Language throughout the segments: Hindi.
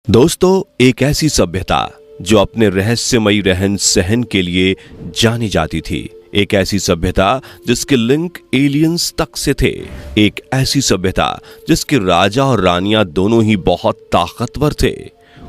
दोस्तों, एक ऐसी सभ्यता जो अपने रहस्यमयी रहन सहन के लिए जानी जाती थी, एक ऐसी सभ्यता जिसके लिंक एलियंस तक से थे, एक ऐसी सभ्यता जिसके राजा और रानियां दोनों ही बहुत ताकतवर थे,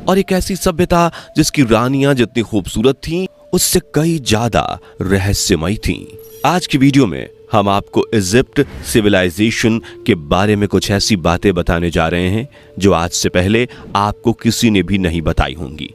और एक ऐसी सभ्यता जिसकी रानियां जितनी खूबसूरत थीं उससे कई ज्यादा रहस्यमयी थीं। आज की वीडियो में हम आपको इजिप्ट सिविलाइजेशन के बारे में कुछ ऐसी बातें बताने जा रहे हैं जो आज से पहले आपको किसी ने भी नहीं बताई होंगी।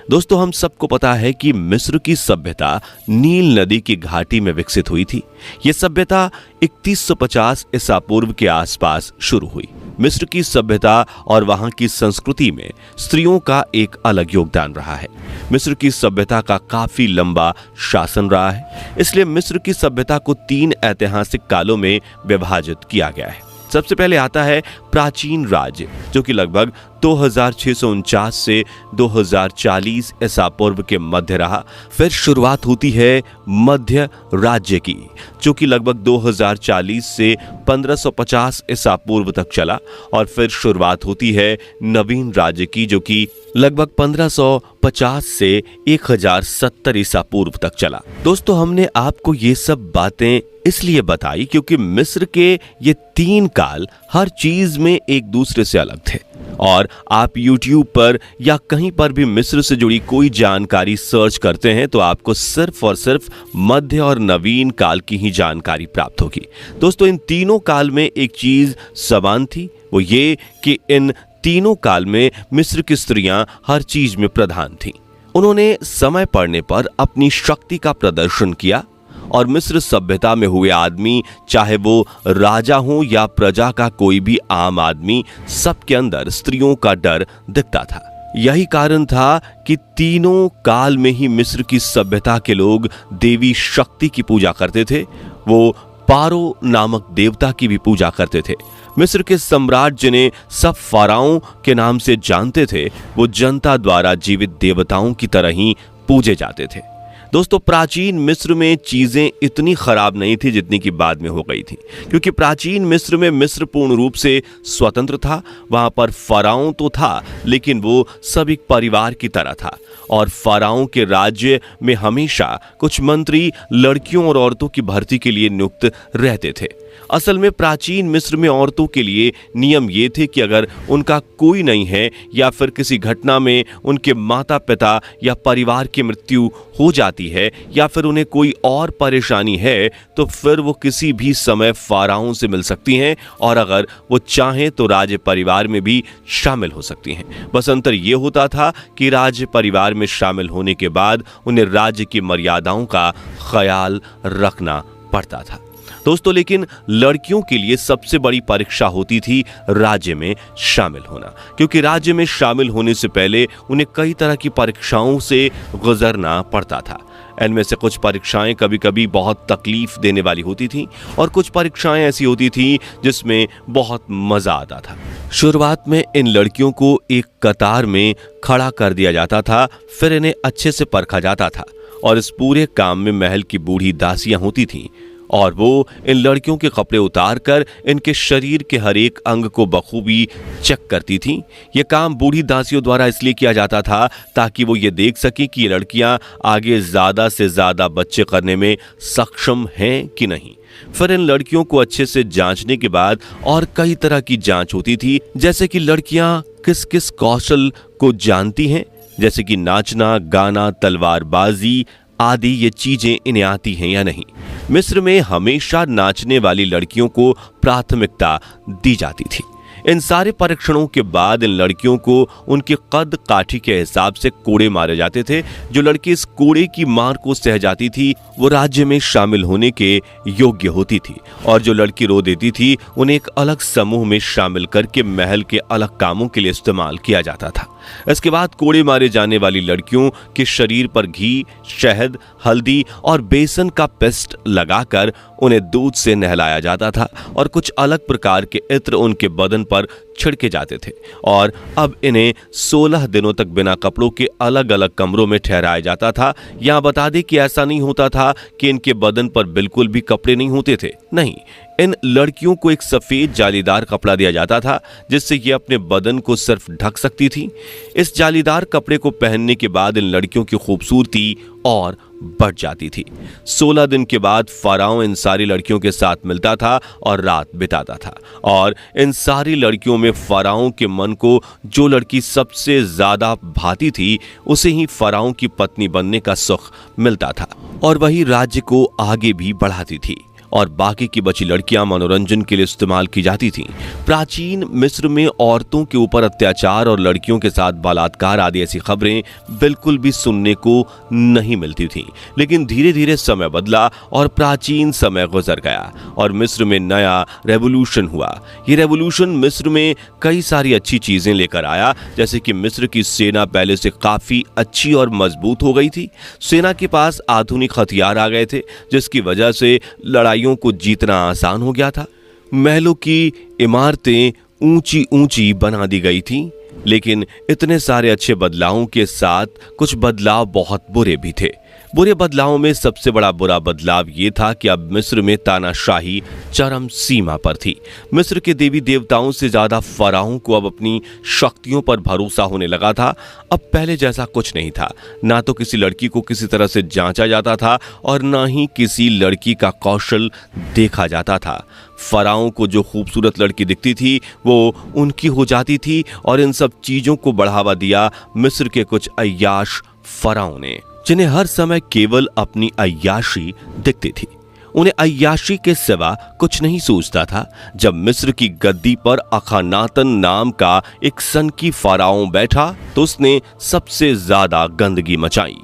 दोस्तों, हम सबको पता है कि मिस्र की सभ्यता नील नदी की घाटी में विकसित हुई थी। यह सभ्यता 3150 ईसा पूर्व के आसपास शुरू हुई। मिस्र की सभ्यता और वहां की संस्कृति में स्त्रियों का एक अलग योगदान रहा है। मिस्र की सभ्यता का काफी लंबा शासन रहा है, इसलिए मिस्र की सभ्यता को 3 ऐतिहासिक कालों में विभाजित किया गया है। सबसे पहले आता है प्राचीन राज्य, जो कि लगभग 2649 से 2040 ईसा पूर्व के मध्य रहा। फिर शुरुआत होती है मध्य राज्य की, जो कि लगभग 2040 से 1550 ईसा पूर्व तक चला, और फिर शुरुआत होती है नवीन राज्य की, जो कि लगभग 1550 से 1070 ईसा पूर्व तक चला। दोस्तों, हमने आपको ये सब बातें इसलिए बताई क्योंकि मिस्र के ये 3 काल हर चीज में एक दूसरे से अलग थे, और आप YouTube पर या कहीं पर भी मिस्र से जुड़ी कोई जानकारी सर्च करते हैं तो आपको सिर्फ और सिर्फ मध्य और नवीन काल की ही जानकारी प्राप्त होगी। दोस्तों, इन तीनों काल में एक चीज समान थी, वो ये कि इन तीनों काल में मिस्र की स्त्रियां हर चीज में प्रधान थीं। उन्होंने समय पड़ने पर अपनी शक्ति का प्रदर्शन किया, और मिस्र सभ्यता में हुए आदमी, चाहे वो राजा हो या प्रजा का कोई भी आम आदमी, सबके अंदर स्त्रियों का डर दिखता था। यही कारण था कि तीनों काल में ही मिस्र की सभ्यता के लोग देवी शक्ति की पूजा करते थे। वो पारो नामक देवता की भी पूजा करते थे। मिस्र के सम्राट, जिन्हें सब फाराओं के नाम से जानते थे, वो जनता द्वारा जीवित देवताओं की तरह ही पूजे जाते थे। दोस्तों, प्राचीन मिस्र में चीजें इतनी खराब नहीं थी जितनी कि बाद में हो गई थी, क्योंकि प्राचीन मिस्र में मिस्र पूर्ण रूप से स्वतंत्र था। वहां पर फराओं तो था, लेकिन वो सब एक परिवार की तरह था, और फराओं के राज्य में हमेशा कुछ मंत्री लड़कियों और औरतों की भर्ती के लिए नियुक्त रहते थे। असल में प्राचीन मिस्र में औरतों के लिए नियम ये थे कि अगर उनका कोई नहीं है या फिर किसी घटना में उनके माता पिता या परिवार की मृत्यु हो जाती है या फिर उन्हें कोई और परेशानी है, तो फिर वो किसी भी समय फाराओं से मिल सकती हैं, और अगर वो चाहें तो राज परिवार में भी शामिल हो सकती हैं। बस अंतर ये होता था कि राज परिवार में शामिल होने के बाद उन्हें राज्य की मर्यादाओं का ख्याल रखना पड़ता था। दोस्तों, लेकिन लड़कियों के लिए सबसे बड़ी परीक्षा होती थी राज्य में शामिल होना, क्योंकि राज्य में शामिल होने से पहले उन्हें कई तरह की परीक्षाओं से गुजरना पड़ता था। इनमें से कुछ परीक्षाएं कभी कभी बहुत तकलीफ देने वाली होती थीं, और कुछ परीक्षाएं ऐसी होती थीं जिसमें बहुत मजा आता था। शुरुआत में इन लड़कियों को एक कतार में खड़ा कर दिया जाता था, फिर इन्हें अच्छे से परखा जाता था, और इस पूरे काम में महल की बूढ़ी दासियां होती थीं, और वो इन लड़कियों के कपड़े उतारकर इनके शरीर के हर एक अंग को बखूबी चेक करती थीं। यह काम बूढ़ी दासियों द्वारा इसलिए किया जाता था ताकि वो ये देख सके कि ये लड़कियां आगे ज्यादा से ज्यादा बच्चे करने में सक्षम हैं कि नहीं। फिर इन लड़कियों को अच्छे से जांचने के बाद और कई तरह की जांच होती थी, जैसे कि लड़कियां किस किस कौशल को जानती हैं, जैसे कि नाचना, गाना, तलवारबाजी आदि ये चीजें इन्हें आती हैं या नहीं। मिस्र में हमेशा नाचने वाली लड़कियों को प्राथमिकता दी जाती थी। इन सारे परीक्षणों के बाद इन लड़कियों को उनके कद काठी के हिसाब से कोड़े मारे जाते थे। जो लड़की इस कोड़े की मार को सह जाती थी वो राज्य में शामिल होने के योग्य होती थी, और जो लड़की रो देती थी उन्हें एक अलग समूह में शामिल करके महल के अलग कामों के लिए इस्तेमाल किया जाता था। इसके बाद कोड़े मारे जाने वाली लड़कियों के शरीर पर घी, शहद, हल्दी और बेसन का पेस्ट लगाकर उन्हें दूध से नहलाया जाता था, और कुछ अलग प्रकार के इत्र उनके बदन पर छिड़के जाते थे। और अब इन्हें 16 दिनों तक बिना कपड़ों के अलग अलग कमरों में ठहराया जाता था। यहाँ बता दें कि ऐसा नहीं होता था कि इनके बदन पर बिल्कुल भी कपड़े नहीं होते थे, नहीं, इन लड़कियों को एक सफेद जालीदार कपड़ा दिया जाता था जिससे ये अपने बदन को सिर्फ ढक सकती थी। इस जालीदार कपड़े को पहनने के बाद इन लड़कियों की खूबसूरती और बढ़ जाती थी। 16 दिन के बाद फराओ इन सारी लड़कियों के साथ मिलता था और रात बिताता था, और इन सारी लड़कियों में फराओ के मन को जो लड़की सबसे ज्यादा भाती थी उसे ही फराओ की पत्नी बनने का सुख मिलता था, और वही राज्य को आगे भी बढ़ाती थी, और बाकी की बची लड़कियां मनोरंजन के लिए इस्तेमाल की जाती थीं। प्राचीन मिस्र में औरतों के ऊपर अत्याचार और लड़कियों के साथ बलात्कार आदि ऐसी खबरें बिल्कुल भी सुनने को नहीं मिलती थीं। लेकिन धीरे धीरे समय बदला और प्राचीन समय गुजर गया और मिस्र में नया रेवोल्यूशन हुआ। ये रेवोल्यूशन मिस्र में कई सारी अच्छी चीजें लेकर आया, जैसे कि मिस्र की सेना पहले से काफी अच्छी और मजबूत हो गई थी। सेना के पास आधुनिक हथियार आ गए थे, जिसकी वजह से लड़ाइयों को जीतना आसान हो गया था। महलों की इमारतें ऊंची ऊंची बना दी गई थीं, लेकिन इतने सारे अच्छे बदलावों के साथ कुछ बदलाव बहुत बुरे भी थे। बुरे बदलावों में सबसे बड़ा बुरा बदलाव ये था कि अब मिस्र में तानाशाही चरम सीमा पर थी। मिस्र के देवी देवताओं से ज्यादा फराओं को अब अपनी शक्तियों पर भरोसा होने लगा था। अब पहले जैसा कुछ नहीं था, ना तो किसी लड़की को किसी तरह से जांचा जाता था और ना ही किसी लड़की का कौशल देखा जाता था। फराओं को जो खूबसूरत लड़की दिखती थी वो उनकी हो जाती थी, और इन सब चीजों को बढ़ावा दिया मिस्र के कुछ अय्याश फराओं ने, जिन्हें हर समय केवल अपनी अय्याशी दिखती थी। उन्हें अय्याशी के सिवा कुछ नहीं सूझता था। जब मिस्र की गद्दी पर अखानातन नाम का एक सनकी फराओ बैठा तो उसने सबसे ज्यादा गंदगी मचाई।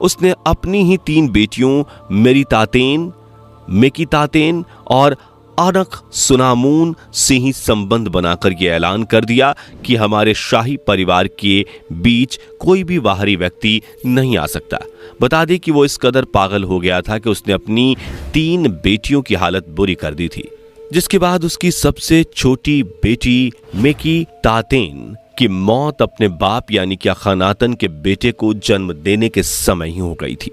उसने अपनी ही 3 बेटियों मेरितातेन, मेकितातेन और अनक सुनामून से ही संबंध बनाकर यह ऐलान कर दिया कि हमारे शाही परिवार के बीच कोई भी बाहरी व्यक्ति नहीं आ सकता। बता दें कि वो इस कदर पागल हो गया था कि उसने अपनी 3 बेटियों की हालत बुरी कर दी थी, जिसके बाद उसकी सबसे छोटी बेटी मेकितातेन की मौत अपने बाप यानी कि अखानातन के बेटे को जन्म देने के समय ही हो गई थी।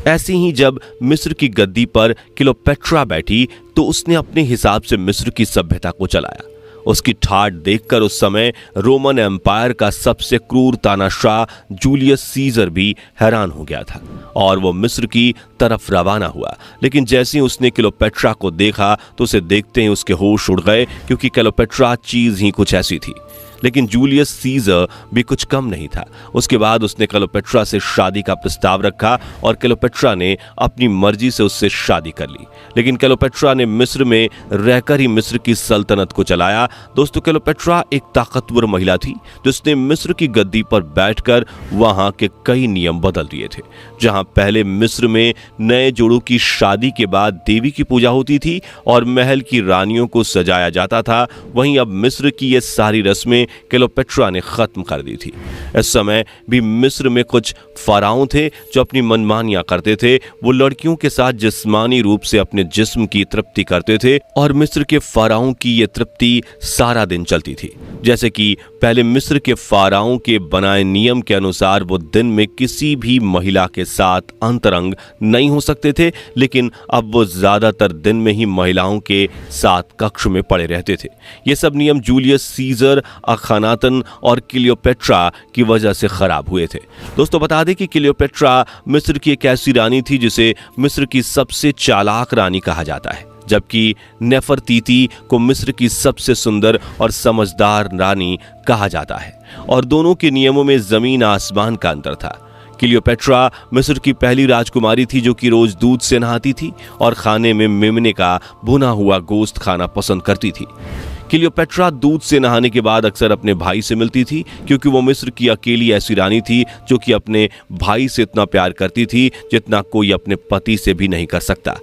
ऐसे ही जब मिस्र की गद्दी पर क्लियोपेट्रा बैठी तो उसने अपने हिसाब से मिस्र की सभ्यता को चलाया। उसकी ठाठ देखकर उस समय रोमन एम्पायर का सबसे क्रूर तानाशाह जूलियस सीजर भी हैरान हो गया था और वो मिस्र की तरफ रवाना हुआ। लेकिन जैसे ही उसने क्लियोपेट्रा को देखा तो उसे देखते ही उसके होश उड़ गए, क्योंकि क्लियोपेट्रा चीज ही कुछ ऐसी थी। लेकिन जूलियस सीजर भी कुछ कम नहीं था। उसके बाद उसने क्लियोपेट्रा से शादी का प्रस्ताव रखा और क्लियोपेट्रा ने अपनी मर्जी से उससे शादी कर ली। लेकिन क्लियोपेट्रा ने मिस्र में रहकर ही मिस्र की सल्तनत को चलाया। दोस्तों, क्लियोपेट्रा एक ताकतवर महिला थी जिसने मिस्र की गद्दी पर बैठकर वहां के कई नियम बदल दिए थे। जहां पहले मिस्र में नए जोड़ों की शादी के बाद देवी की पूजा होती थी और महल की रानियों को सजाया जाता था, वहीं अब मिस्र की ये सारी रस्में क्लियोपेट्रा ने खत्म कर दी थी। इस समय भी मिस्र में कुछ फराओं थे जो अपनी मनमानियां करते थे। वो लड़कियों के साथ जिस्मानी रूप से अपने जिस्म की तृप्ति करते थे और मिस्र के फराओं की ये तृप्ति सारा दिन चलती थी। जैसे कि पहले मिस्र के फराओं के बनाए नियम के अनुसार वो दिन में किसी भी महिला के साथ अंतरंग नहीं हो सकते थे, लेकिन अब वो ज्यादातर दिन में ही महिलाओं के साथ कक्ष में पड़े रहते थे। ये सब नियम जूलियस सीजर, अखानातन और क्लियोपेट्रा की वजह से खराब हुए थे। दोस्तों, बता दें कि क्लियोपेट्रा मिस्र की एक ऐसी रानी थी जिसे मिस्र की सबसे चालाक रानी कहा जाता है, जबकि नेफरतीती को मिस्र की सबसे सुंदर और समझदार रानी कहा जाता है, और दोनों के नियमों में जमीन आसमान का अंतर था। क्लियोपेट्रा मिस्र की पहली राजकुमारी थी जो कि रोज दूध से नहाती थी और खाने में मेमने का भुना हुआ गोश्त खाना पसंद करती थी। क्लियोपेट्रा दूध से नहाने के बाद अक्सर अपने भाई से मिलती थी, क्योंकि वो मिस्र की अकेली ऐसी रानी थी जो कि अपने भाई से इतना प्यार करती थी जितना कोई अपने पति से भी नहीं कर सकता।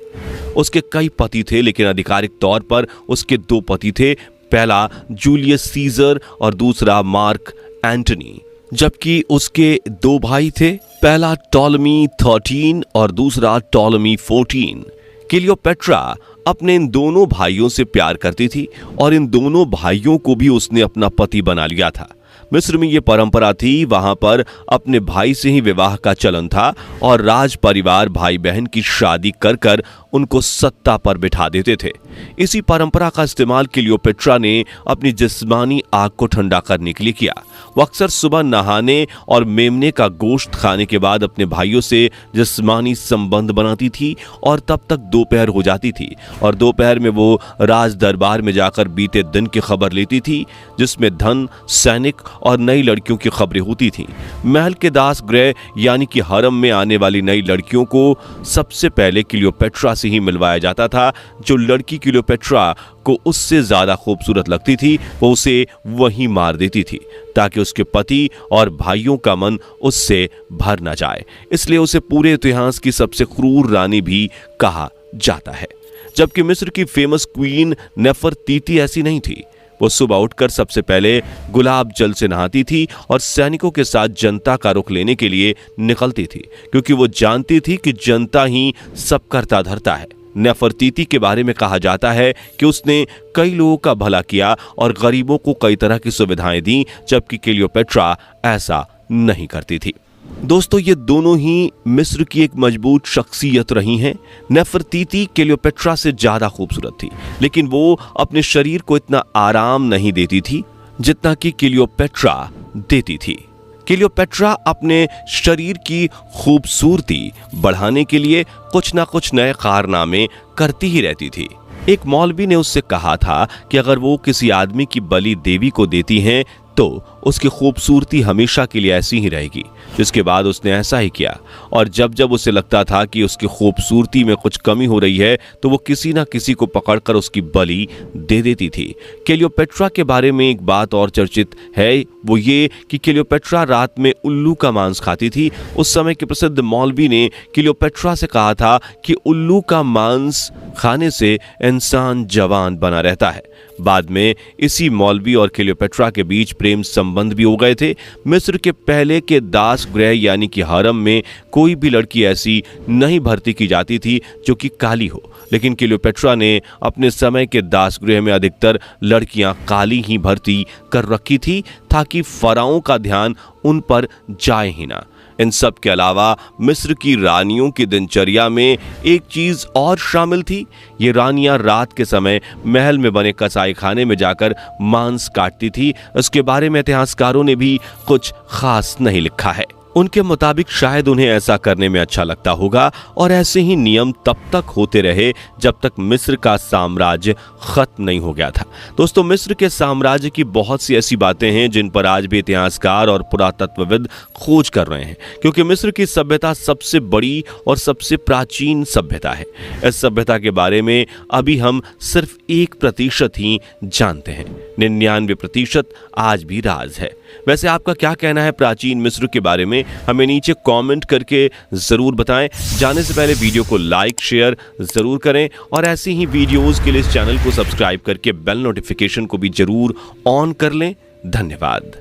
उसके कई पति थे, लेकिन आधिकारिक तौर पर उसके 2 पति थे। पहला जूलियस सीजर और दूसरा मार्क एंटनी, जबकि उसके 2 भाई थे, पहला टॉलमी 13 और दूसरा टॉलमी 14। क्लियोपेट्रा अपने इन दोनों भाइयों से प्यार करती थी और इन दोनों भाइयों को भी उसने अपना पति बना लिया था। मिस्र में ये परंपरा थी, वहां पर अपने भाई से ही विवाह का चलन था और राज परिवार भाई बहन की शादी कर कर उनको सत्ता पर बिठा देते थे। इसी परंपरा का इस्तेमाल क्लियोपेट्रा ने अपनी जिस्मानी आग को ठंडा करने के लिए किया। वो अक्सर सुबह नहाने और मेमने का गोश्त खाने के बाद अपने भाइयों से जिस्मानी संबंध बनाती थी और तब तक दोपहर हो जाती थी और दोपहर में वो राज दरबार में जाकर बीते दिन की खबर लेती थी, जिसमें धन, सैनिक और नई लड़कियों की खबरें होती थीं। महल के दास गृह यानी कि हरम में आने वाली नई लड़कियों को सबसे पहले क्लियोपेट्रा से ही मिलवाया जाता था। जो लड़की क्लियोपेट्रा को उससे ज्यादा खूबसूरत लगती थी वो उसे वहीं मार देती थी ताकि उसके पति और भाइयों का मन उससे भर न जाए। इसलिए उसे पूरे इतिहास की सबसे क्रूर रानी भी कहा जाता है। जबकि मिस्र की फेमस क्वीन नेफरतीती ऐसी नहीं थी। वो सुबह उठकर सबसे पहले गुलाब जल से नहाती थी और सैनिकों के साथ जनता का रुख लेने के लिए निकलती थी, क्योंकि वो जानती थी कि जनता ही सब करता धरता है। नेफरतीती के बारे में कहा जाता है कि उसने कई लोगों का भला किया और गरीबों को कई तरह की सुविधाएं दी, जबकि क्लियोपेट्रा ऐसा नहीं करती थी। दोस्तों, ये दोनों ही मिस्र की एक मजबूत शख्सियत रही हैं। नेफरतीती क्लियोपेट्रा से ज्यादा खूबसूरत थी, लेकिन वो अपने शरीर को इतना आराम नहीं देती थी जितना कि क्लियोपेट्रा देती थी। क्लियोपेट्रा अपने शरीर की खूबसूरती बढ़ाने के लिए कुछ ना कुछ नए कारनामे करती ही रहती थी। एक मौलवी ने उससे कहा था कि अगर वो किसी आदमी की बलि देवी को देती हैं तो उसकी खूबसूरती हमेशा के लिए ऐसी ही रहेगी। जिसके बाद उसने ऐसा ही किया और जब जब उसे लगता था कि उसकी खूबसूरती में कुछ कमी हो रही है तो वो किसी ना किसी को पकड़कर उसकी बलि दे देती थी। क्लियोपेट्रा के बारे में एक बात और चर्चित है, वो ये कि क्लियोपेट्रा रात में उल्लू का मांस खाती थी। उस समय के प्रसिद्ध मौलवी ने क्लियोपेट्रा से कहा था कि उल्लू का मांस खाने से इंसान जवान बना रहता है। बाद में इसी मौलवी और क्लियोपेट्रा के बीच प्रेम संबंध भी हो गए थे। मिस्र के पहले के दास गृह यानी कि हरम में कोई भी लड़की ऐसी नहीं भर्ती की जाती थी जो कि काली हो, लेकिन क्लियोपेट्रा ने अपने समय के दास गृह में अधिकतर लड़कियां काली ही भर्ती कर रखी थी ताकि फराओं का ध्यान उन पर जाए ही ना। इन सब के अलावा मिस्र की रानियों की दिनचर्या में एक चीज और शामिल थी। ये रानियां रात के समय महल में बने कसाई खाने में जाकर मांस काटती थी। इसके बारे में इतिहासकारों ने भी कुछ खास नहीं लिखा है। उनके मुताबिक शायद उन्हें ऐसा करने में अच्छा लगता होगा और ऐसे ही नियम तब तक होते रहे जब तक मिस्र का साम्राज्य खत्म नहीं हो गया था। दोस्तों, मिस्र के साम्राज्य की बहुत सी ऐसी बातें हैं जिन पर आज भी इतिहासकार और पुरातत्वविद खोज कर रहे हैं, क्योंकि मिस्र की सभ्यता सबसे बड़ी और सबसे प्राचीन सभ्यता है। इस सभ्यता के बारे में अभी हम सिर्फ 1% ही जानते हैं। 99% आज भी राज है। वैसे आपका क्या कहना है प्राचीन मिस्र के बारे में, हमें नीचे कमेंट करके जरूर बताएं। जाने से पहले वीडियो को लाइक शेयर जरूर करें और ऐसी ही वीडियोस के लिए इस चैनल को सब्सक्राइब करके बेल नोटिफिकेशन को भी जरूर ऑन कर लें। धन्यवाद।